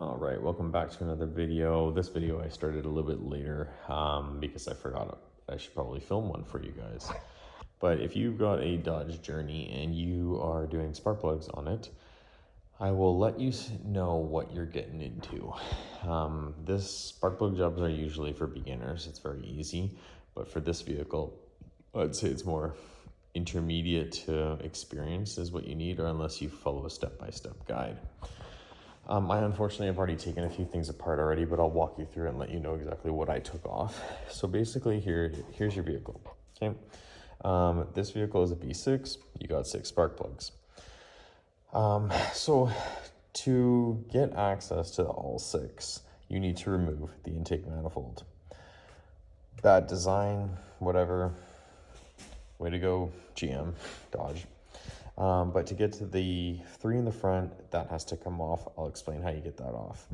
All right, welcome back to another video. This video I started a little bit later because I forgot I should probably film one for you guys. But if you've got a Dodge Journey and you are doing spark plugs on it, I will let you know what you're getting into. This spark plug jobs are usually for beginners. It's very easy, but for this vehicle, I'd say it's more intermediate experience is what you need, or unless you follow a step-by-step guide. I unfortunately have already taken a few things apart already, but I'll walk you through it and let you know exactly what I took off. So basically here's your vehicle, okay? This vehicle is a V6, you got 6 spark plugs. So to get access to all 6, you need to remove the intake manifold. Bad design, whatever, way to go GM, Dodge. But to get to the 3 in the front, that has to come off. I'll explain how you get that off.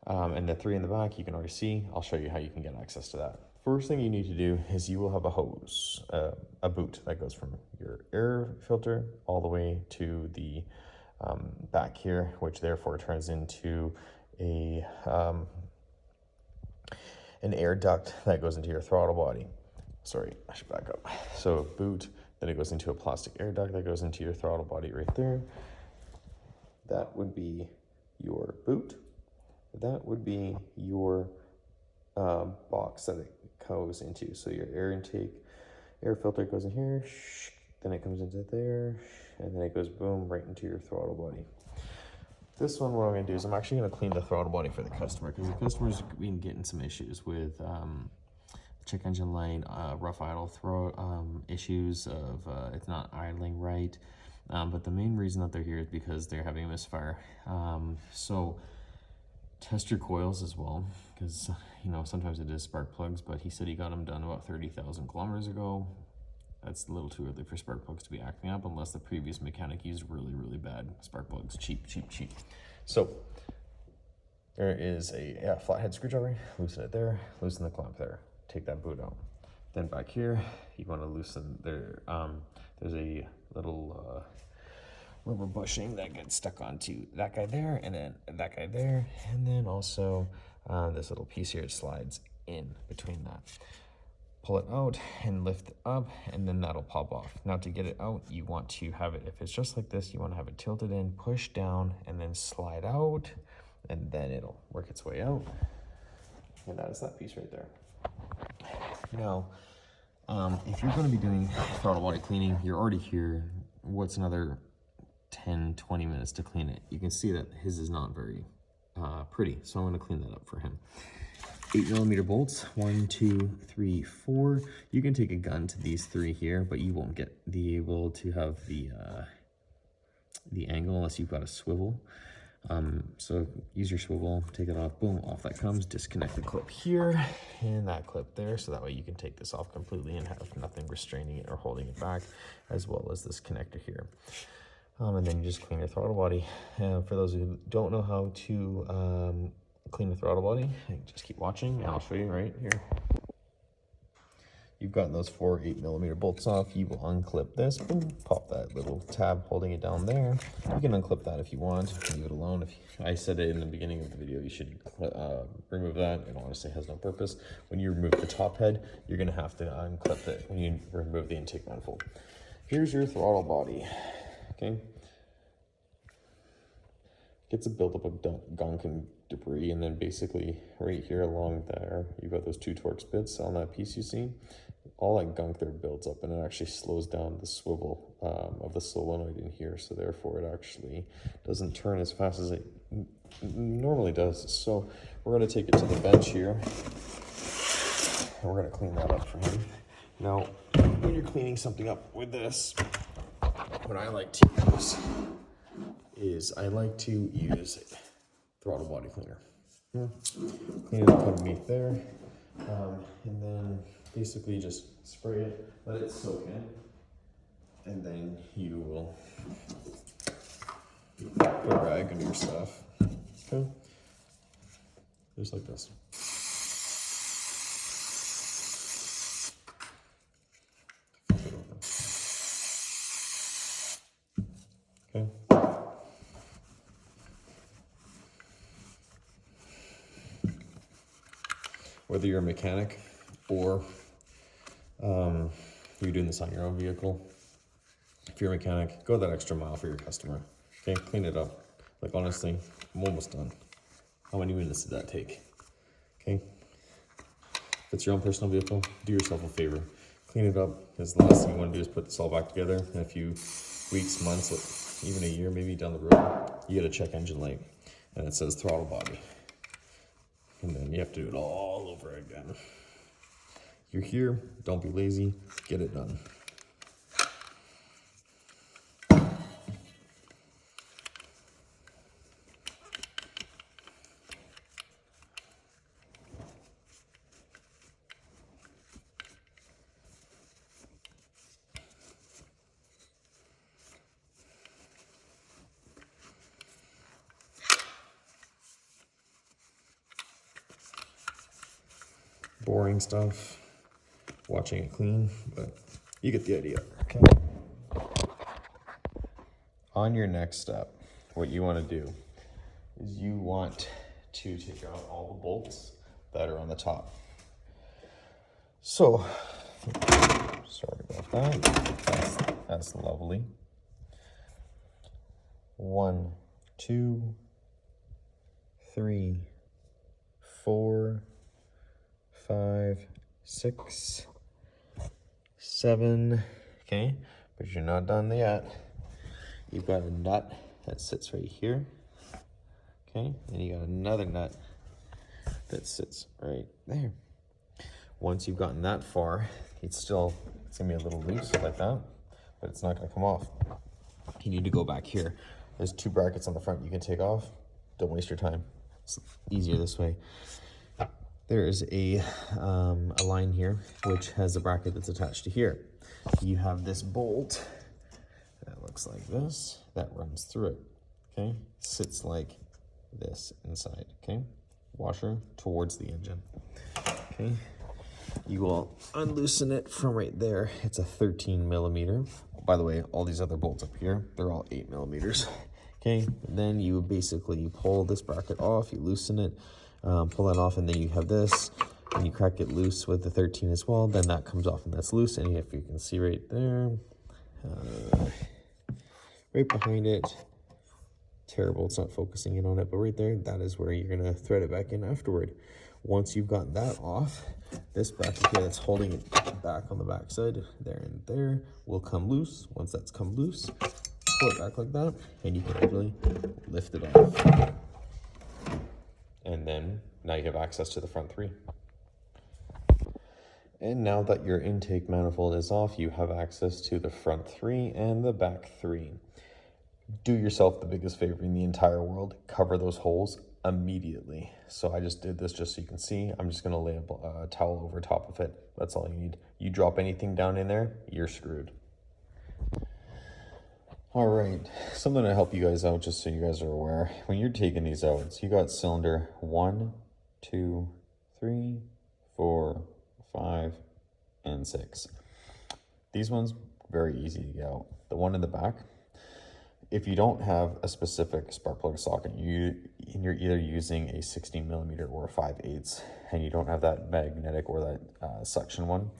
And the 3 in the back, you can already see. I'll show you how you can get access to that. First thing you need to do is you will have a hose, a boot that goes from your air filter all the way to the back here, which therefore turns into an air duct that goes into your throttle body. Sorry, I should back up. So a boot, then it goes into a plastic air duct that goes into your throttle body right there. That would be your boot. That would be your box that it goes into. So your air intake, air filter goes in here, then it comes into there, and then it goes boom right into your throttle body. This one, what I'm gonna do is I'm actually gonna clean the throttle body for the customer, because the customer's been getting some issues with check engine light, rough idle throw issues of it's not idling right. But the main reason that they're here is because they're having a misfire. So test your coils as well, because you know sometimes it is spark plugs, but he said he got them done about 30,000 kilometers ago. That's a little too early for spark plugs to be acting up unless the previous mechanic used really bad spark plugs. Cheap. So there is a flathead screwdriver. Loosen it there, loosen the clamp there. Take that boot out. Then back here, you want to loosen there. There's a little rubber bushing that gets stuck onto that guy there, and then that guy there, and then also this little piece here slides in between that. Pull it out and lift it up, and then that'll pop off. Now to get it out, you want to have it, if it's just like this, you want to have it tilted in, push down, and then slide out, and then it'll work its way out. And that is that piece right there. Now, if you're going to be doing throttle body cleaning, you're already here. What's another 10-20 minutes to clean it? You can see that his is not very pretty, so I'm going to clean that up for him. 8mm bolts, 1, 2, 3, 4. You can take a gun to these 3 here, but you won't be able to have the angle unless you've got a swivel. So use your swivel, take it off, boom, off that comes. Disconnect the clip here and that clip there, so that way you can take this off completely and have nothing restraining it or holding it back, as well as this connector here. And then you just clean your throttle body. And for those who don't know how to clean the throttle body, just keep watching and I'll show you right here. You've gotten those 4 8mm bolts off. You will unclip this, boom, pop that little tab holding it down there. You can unclip that if you want, leave it alone. I said it in the beginning of the video, you should remove that. It honestly has no purpose. When you remove the top head, you're gonna have to unclip it when you remove the intake manifold. Here's your throttle body, okay? Gets a buildup of gunk and debris, and then basically right here along there, you've got those 2 Torx bits on that piece you see. All that gunk there builds up, and it actually slows down the swivel of the solenoid in here, so therefore it actually doesn't turn as fast as it normally does. So we're going to take it to the bench here, and we're going to clean that up for him. Now, when you're cleaning something up with this, what I like to use is I like to use throttle body cleaner. Clean it up underneath there, and then basically just spray it, let it soak in, and then you will put a rag under your stuff, okay? Just like this. Okay. Whether you're a mechanic or you're doing this on your own vehicle, if you're a mechanic, go that extra mile for your customer. Okay, clean it up. Like honestly, I'm almost done. How many minutes did that take? Okay. If it's your own personal vehicle, do yourself a favor. Clean it up, because the last thing you want to do is put this all back together in a few weeks, months, even a year maybe down the road. You get a check engine light, and it says throttle body. And then you have to do it all over again. You're here, don't be lazy, get it done. Boring stuff, watching it clean, but you get the idea. Okay. On your next step, what you want to do is you want to take out all the bolts that are on the top. So, sorry about that. That's lovely. 1, 2, 3, 4, 5, 6, 7. Okay, but you're not done yet. You've got a nut that sits right here. Okay, and you got another nut that sits right there. Once you've gotten that far, it's gonna be a little loose like that, but it's not gonna come off. You need to go back here. There's 2 brackets on the front you can take off. Don't waste your time. It's easier this way. There is a line here which has a bracket that's attached to here. You have this bolt that looks like this that runs through it. Okay, sits like this inside. Okay, washer towards the engine. Okay, you will unloosen it from right there. It's a 13 millimeter. By the way, all these other bolts up here, they're all 8 millimeters. Okay, then you basically pull this bracket off, you loosen it, pull that off, and then you have this, and you crack it loose with the 13 as well. Then that comes off and that's loose, and if you can see right there, right behind it, terrible, it's not focusing in on it, but right there, that is where you're gonna thread it back in afterward. Once you've gotten that off, this bracket here that's holding it back on the back side, there and there, will come loose. Once that's come loose, pull it back like that, and you can actually lift it off. And then now you have access to the front 3. And now that your intake manifold is off, you have access to the front 3 and the back 3. Do yourself the biggest favor in the entire world. Cover those holes immediately. So I just did this just so you can see. I'm just going to lay a towel over top of it. That's all you need. You drop anything down in there, you're screwed. All right, something to help you guys out, just so you guys are aware. When you're taking these out, so you got cylinder 1, 2, 3, 4, 5, and 6. These ones, very easy to get out. The one in the back, if you don't have a specific spark plug socket, you're either using a 16 millimeter or a 5/8, and you don't have that magnetic or that suction one.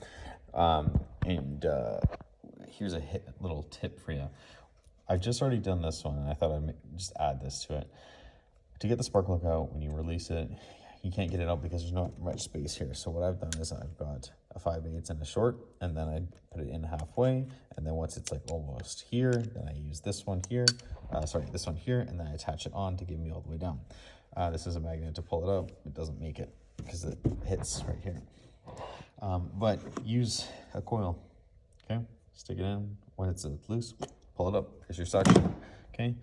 Here's a little tip for you. I've just already done this one, and I thought I'd just add this to it. To get the spark plug out, when you release it, you can't get it out because there's not much space here. So what I've done is I've got a 5/8 and a short, and then I put it in halfway, and then once it's like almost here, then I use this one here, this one here, and then I attach it on to get me all the way down. This is a magnet to pull it out. It doesn't make it because it hits right here. But use a coil, okay? Stick it in. When it's loose, pull it up. Here's your suction, okay?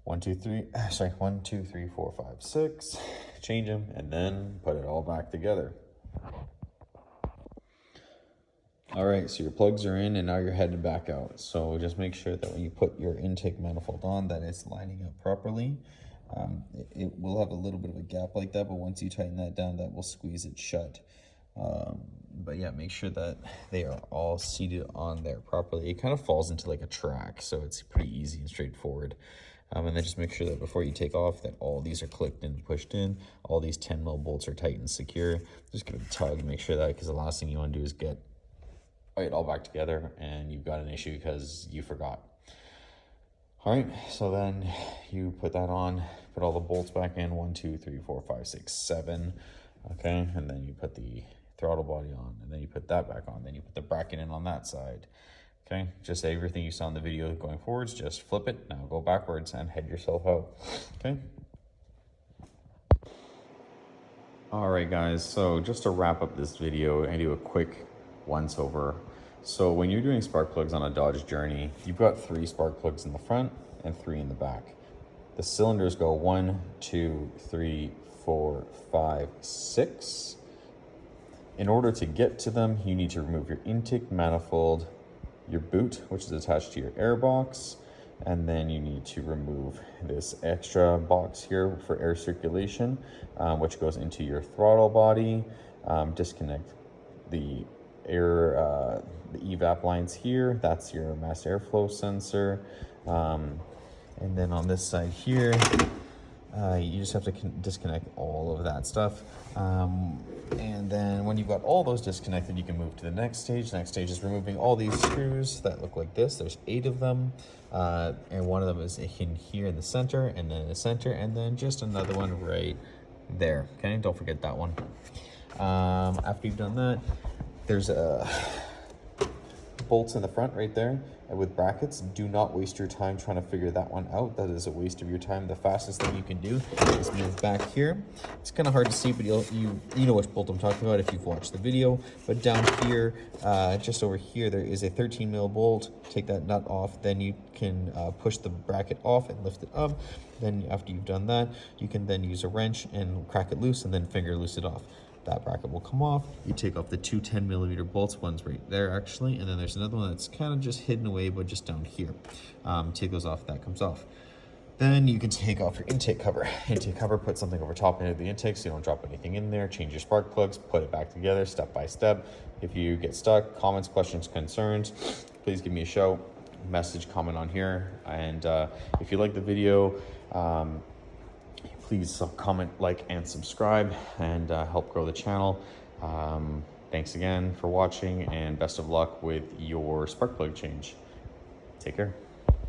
1, 2, 3, 4, 5, 6. Change them, and then put it all back together. All right, so your plugs are in, and now you're heading back out. So just make sure that when you put your intake manifold on, that it's lining up properly. It will have a little bit of a gap like that, but once you tighten that down, that will squeeze it shut. But yeah, make sure that they are all seated on there properly. It kind of falls into like a track, so it's pretty easy and straightforward. And then just make sure that before you take off that all these are clicked and pushed in, all these 10 mil bolts are tight and secure. Just give it a tug and make sure that, because the last thing you want to do is get it all back together and you've got an issue because you forgot. All right, so then you put that on, put all the bolts back in, 1, 2, 3, 4, 5, 6, 7. Okay, and then you put the throttle body on, and then you put that back on, then you put the bracket in on that side. Okay, just everything you saw in the video going forwards, just flip it, now go backwards and head yourself out. Okay. All right, guys, so just to wrap up this video and do a quick once over. So when you're doing spark plugs on a Dodge Journey, you've got 3 spark plugs in the front and 3 in the back. The cylinders go 1, 2, 3, 4, 5, 6. In order to get to them, you need to remove your intake manifold, your boot, which is attached to your air box, and then you need to remove this extra box here for air circulation, which goes into your throttle body. Disconnect the air, the evap lines here. That's your mass airflow sensor. And then on this side here, you just have to disconnect all of that stuff. And then when you've got all those disconnected, you can move to the next stage. The next stage is removing all these screws that look like this. There's 8 of them. And one of them is in here in the center, and then in the center, and then just another one right there. Okay, don't forget that one. After you've done that, there's bolts in the front right there with brackets. Do not waste your time trying to figure that one out. That is a waste of your time. The fastest thing you can do is move back here. It's kind of hard to see, but you know which bolt I'm talking about if you've watched the video. But down here, just over here, there is a 13 mil bolt. Take that nut off, then you can push the bracket off and lift it up. Then after you've done that, you can then use a wrench and crack it loose and then finger loose it off. That bracket will come off. You take off the 2 10mm bolts, one's right there actually, and then there's another one that's kind of just hidden away, but just down here. Take those off, that comes off. Then you can take off your intake cover. Intake cover, put something over top into the intake so you don't drop anything in there. Change your spark plugs, put it back together step by step. If you get stuck, comments, questions, concerns, please give me a shout, message, comment on here. And if you like the video, please comment, like, and subscribe, and help grow the channel. Thanks again for watching, and best of luck with your spark plug change. Take care.